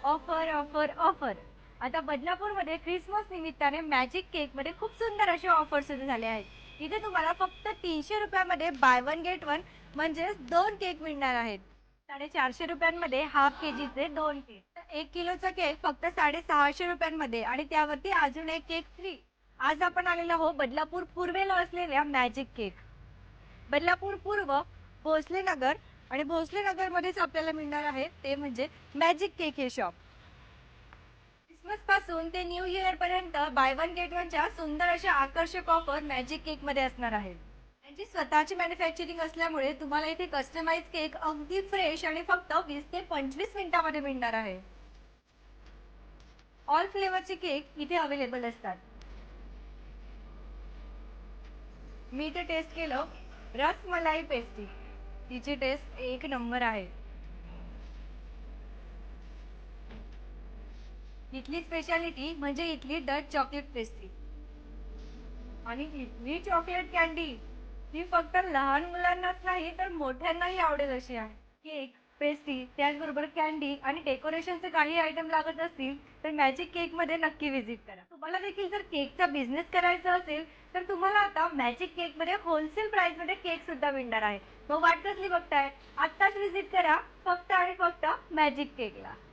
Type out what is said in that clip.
Offer, offer, offer. आता बदलापूरमध्ये Christmas निमित्ताने magic केकमध्ये खूप सुंदर असे ऑफर सुरू झाले आहेत. इथे तुम्हाला फक्त ₹300 बाय वन गेट वन म्हणजेच 2 केक मिळणार आहेत. ₹450 हाफ केजीचे 2 केक. 1 किलोचा केक फक्त ₹650 आणि त्यावरती अजून एक केक फ्री. आज आपण आलेलो आहोत बदलापूर पूर्वेला असलेल्या मॅजिक केक. बदलापूर पूर्व, भोसले नगर आणि भोसले नगरमध्येच आपल्याला मिळणार आहे ते म्हणजे मॅजिक केक हे शॉप. क्रिसमस पासून ते न्यू इयर पर्यंत बाय वन गेट वनच्या सुंदर अशा आकर्षक ऑफर मॅजिक केक मध्ये असणार आहेत. त्यांची स्वतःची मॅन्युफॅक्चरिंग असल्यामुळे तुम्हाला इथे कस्टमाइज केक अगदी फ्रेश आणि फक्त 20 ते 25 मिनिटांमध्ये मिळणार आहे. ऑल फ्लेवरचे केक इथे अवेलेबल असतात. मी ते टेस्ट केलं, रसमलाई पेस्ट्री. तिची टेस्ट एक नंबर आहे. इथली स्पेशालिटी म्हणजे इथली डच चॉकलेट पेस्ट्री आणि इथली चॉकलेट कॅन्डी. ही फक्त लहान मुलांनाच नाही तर मोठ्यांनाही आवडेल अशी आहे. केक, पेस्ट्री, त्याचबरोबर कॅन्डी आणि डेकोरेशनचे काही आयटम लागत असतील तर मॅजिक केकमध्ये नक्की व्हिजिट करा. तुम्हाला देखील जर केकचा बिझनेस करायचा असेल तर तुम्हाला आता मॅजिक केकमध्ये होलसेल प्राइसमध्ये केक सुद्धा मिळणार आहे. मग वाट कसली बघताय? आत्ताच व्हिजिट करा फक्त आणि फक्त मॅजिक केकला.